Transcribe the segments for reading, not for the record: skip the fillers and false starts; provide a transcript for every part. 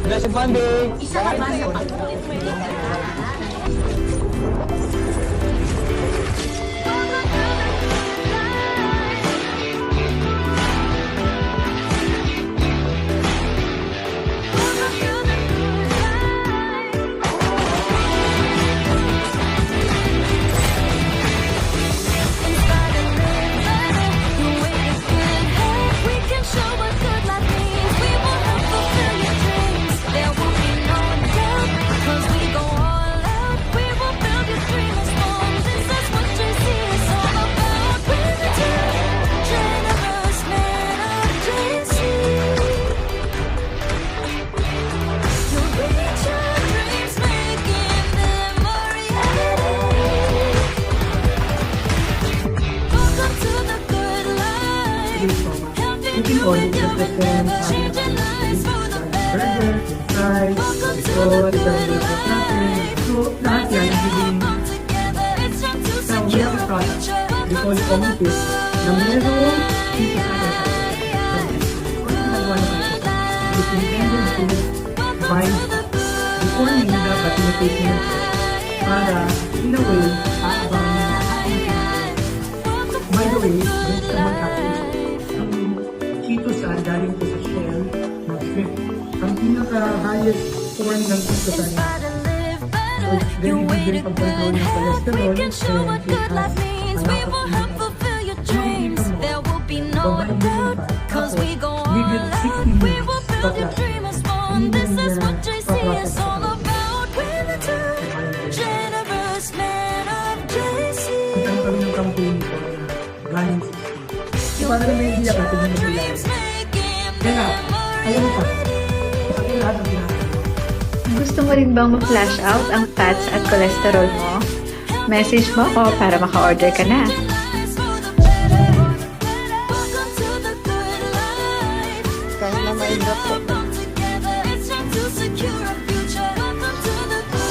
Blessed Monday! Isa ka ba sa pag-ulit-ulit ka na? Looking on the different burger, fries, ito, so lahat yan nagiging sa real product. We call it common fish na meron dito sa ating kung ginagawa naman ito, it intended to buy before nila dapat in-take nila para in a way, aabang nila ating kinain. By the way, there's someone actually galing po sa shell ng shrimp. Ang pinaka-highest form ng ito sa niya. So it's very big din pag-control ng cholesterol and it has a lot of babain din yung fat. Tapos, within 60 minutes, pa-process. Hindi na pa-process sa Itang kami ng campaign ko na galing 60. So, para na may idea ka, tignan mo sila. Kaya, ayaw mo pa. Kasi lahat ang ginagawa. Gusto mo rin bang ma-flash out ang fats at cholesterol mo? Message mo ako para maka-order ka na. Kahit na mahirap po.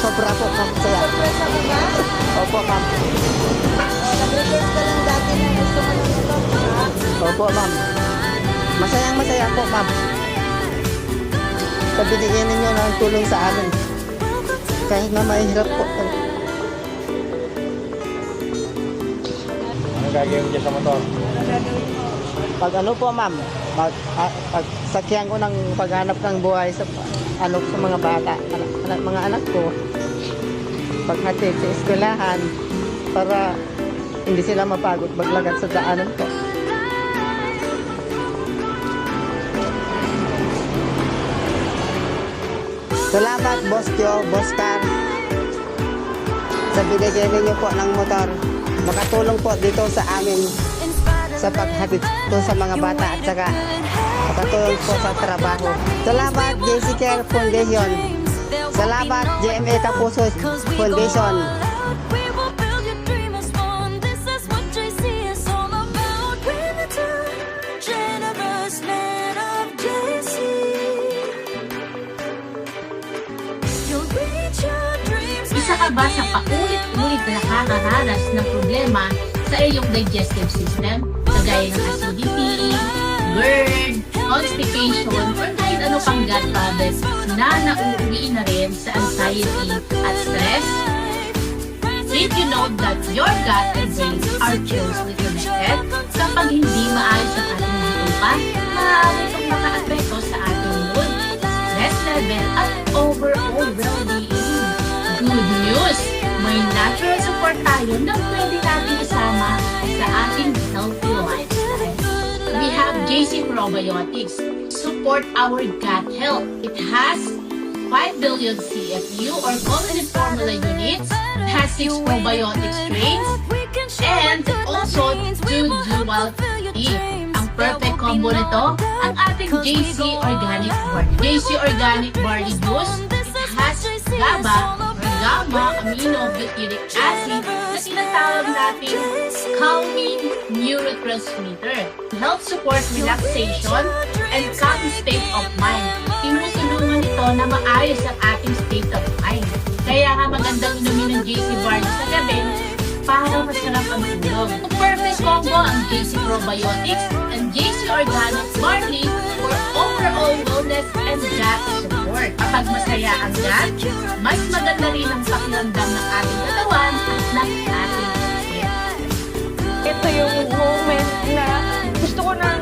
Sobra po, ma'am. Saya. Sorpresa mo ba? Opo, ma'am. Nag-request ka lang dati na gusto mo ng ito. Opo, ma'am. Masayang-masaya po, ma'am. Pabigyan ninyo ng tulong sa amin. Kahit na mahirap po. Ano gagawin mo dyan sa motor? Pag ano po, ma'am, pag sakyan ko ng paghanap ng buhay sa sa mga bata, mga anak ko, paghatid sa eskwelahan, para hindi sila mapagod maglagad sa daanan po. Salamat, Boss Tio, Boss Car, sa binigay ninyo po ng motor. Makatulong po dito sa amin sa paghatid po sa mga bata at saka makatulong po sa trabaho. Salamat, JC Care Foundation. Salamat, GMA Kapuso Foundation. Isa ka ba sa paulit-ulit na nakakaranas ng problema sa iyong digestive system? Kagaya ng acidity, GERD, constipation, or kahit ano pang gut problems na nauuwi na rin sa anxiety at stress? Did you know that your gut and brain are closely connected? Kapag hindi maayos ang ating buhay, maaari itong maka-apekto sa ating mood, stress level, at overall well-being. Good news! May natural support tayo na pwede natin isama sa ating healthy lifestyle. We have JC Probiotics. Support our gut health. It has 5 billion CFU or collagen formula units. It has 6 probiotic strains and also 2 dual E. Ang perfect combo nito, ang ating JC Organic Barley. JC Organic Barley Juice has GABA, gamma aminobutyric acid na tinatawag natin calming neurotransmitter to help support relaxation and calm state of mind. Tinutulungan ito na maayos ang ating state of mind. Kaya nga magandang inumin ng JC Barley sa gabi para masarap ang tulog. Perfect combo ang JC Probiotics and JC Organic Barley for overall wellness and gut support. Kapag masaya ang gut, mas maganda rin ang pakiramdam ng ating katawan at ng ating health. Ito yung moment na gusto ko nang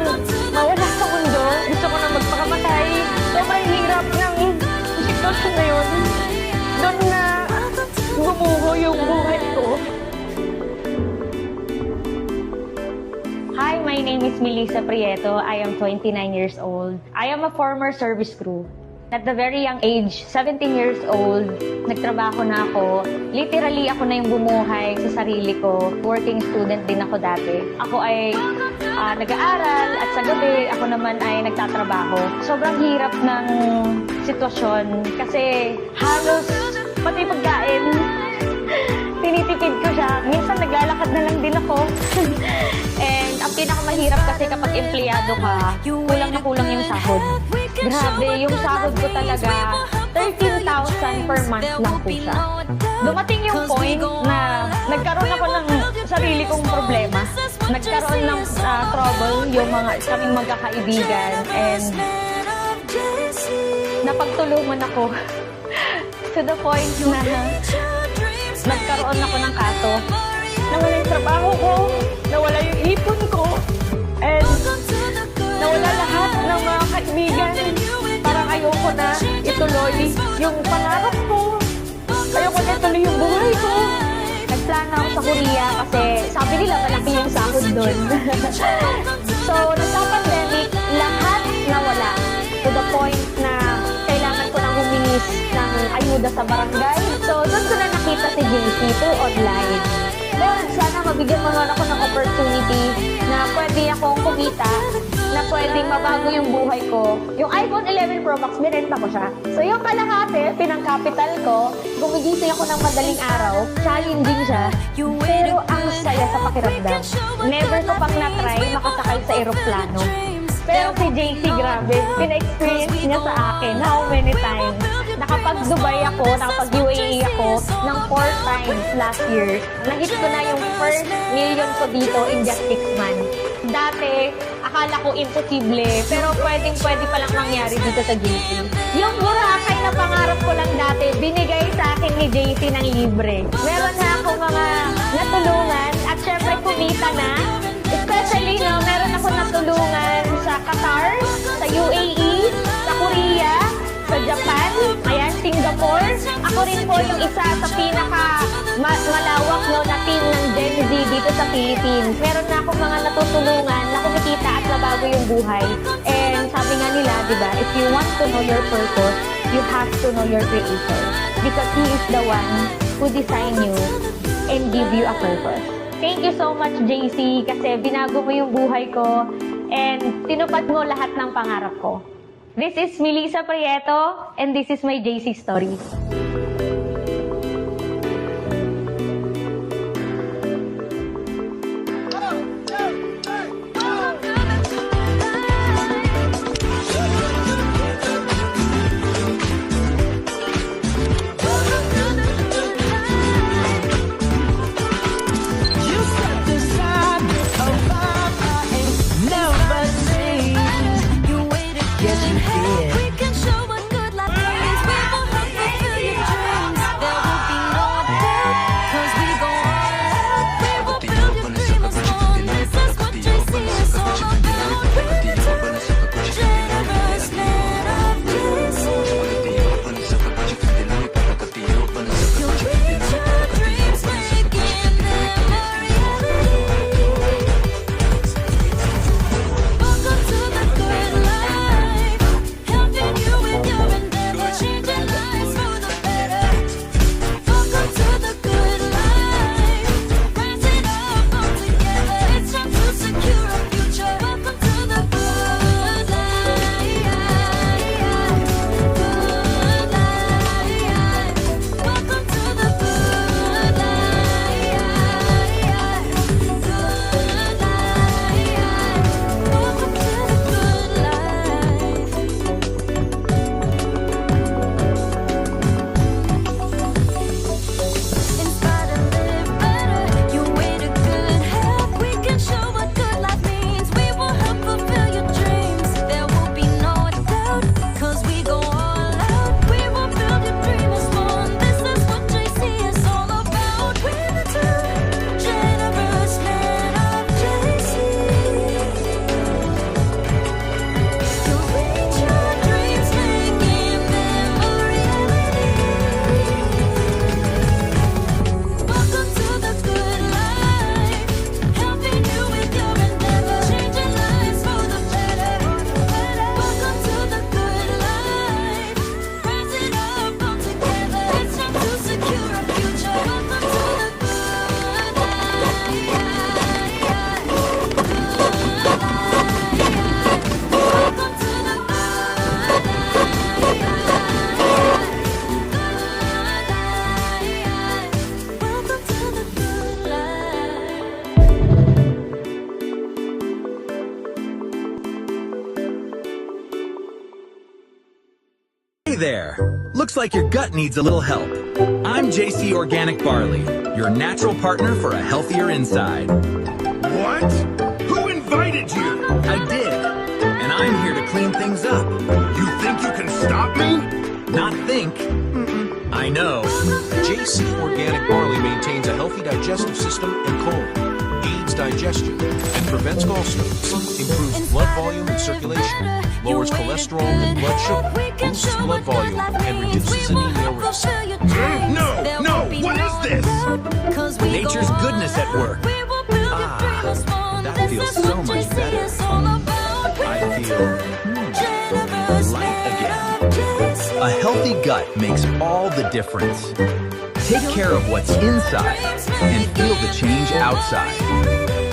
mawala sa mundo. Gusto ko nang magpakamatay. Sobrang hirap ng sitwasyon na yun. Doon na gumuho yung buhay ko. Hi, my name is Melissa Prieto. I am 29 years old. I am a former service crew. At the very young age, 17 years old, nagtrabaho na ako. Literally, ako na yung bumuhay sa sarili ko. Working student din ako dati. Ako ay nag-aaral at sa gabi, ako naman ay nagtatrabaho. Sobrang hirap ng sitwasyon kasi halos pati pagkain, tinitipid ko siya. Minsan naglalakad na lang din ako. And ang pinakamahirap kasi kapag empleyado ka, kulang na kulang yung sahod. Grabe, yung sahod ko talaga, 13,000 per month lang po siya. Dumating yung point na nagkaroon ako ng sarili kong problema. Nagkaroon ng trouble yung kaming magkakaibigan. And napagtulungan ako to the point na nagkaroon ako ng kaso. Nawala yung trabaho ko, nawala yung ipon ko, and nawala lahat ng mga kaibigan. Parang ayoko na ituloy yung pangarap ko. Ayoko na ituloy yung buhay ko. Nagplano ako sa Korea kasi sabi nila malaki yung sahod doon. So, nagka-pandemic, lahat nawala. To the point na kailangan ko nang huminis ng ayuda sa barangay. So, doon ko na nakita si JC through online. Lord, sana mabigyan mo naman ako ng opportunity na pwede akong kumita, na pwedeng mabago yung buhay ko. Yung iPhone 11 Pro Max, binenta ko siya. So, yung kalahati, pinang-capital ko, gumigising ako ng madaling araw, challenging siya, pero ang saya sa pakiramdam. Never ko pang na-try makasakay sa eroplano. Pero si JC, grabe, pina-experience niya sa akin how many times. Nakapag-Dubai ako, nakapag-UAE ako ng 4 times last year. Nahit ko na yung first million ko dito in just 6 months. Dati, akala ko imposible, pero pwedeng-pwede palang mangyari dito sa JC. Yung Boracay na pangarap ko lang dati, binigay sa akin ni JC ng libre. Meron na ako mga natulungan at syempre kumita na. Especially, no, meron ako natulungan sa Qatar, sa UAE, sa Korea, sa Japan, ayan, Singapore. Ako rin po yung isa sa malawak no, na team ng Gen Z dito sa Philippines. Meron na akong mga natutulungan na kumikita at nabago yung buhay. And sabi nga nila, di ba, if you want to know your purpose, you have to know your Creator. Because He is the one who designed you and give you a purpose. Thank you so much, JC, kasi binago mo yung buhay ko and tinupad mo lahat ng pangarap ko. This is Melissa Prieto, and this is my JC story. We can show what good life is. We will help you feel your there. Looks like your gut needs a little help. I'm JC Organic Barley, your natural partner for a healthier inside. What? Who invited you? I did, and I'm here to clean things up. You think you can stop me? Not think. I know. JC Organic Barley maintains a healthy digestive system and colon, aids digestion, and prevents gallstones, improves blood volume and circulation, lowers cholesterol and blood sugar, boosts blood volume, and reduces anemia risk. No, what is this? Nature's goodness at work. Ah, that feels so much better. I feel light again. A healthy gut makes all the difference. Take care of what's inside and feel the change outside.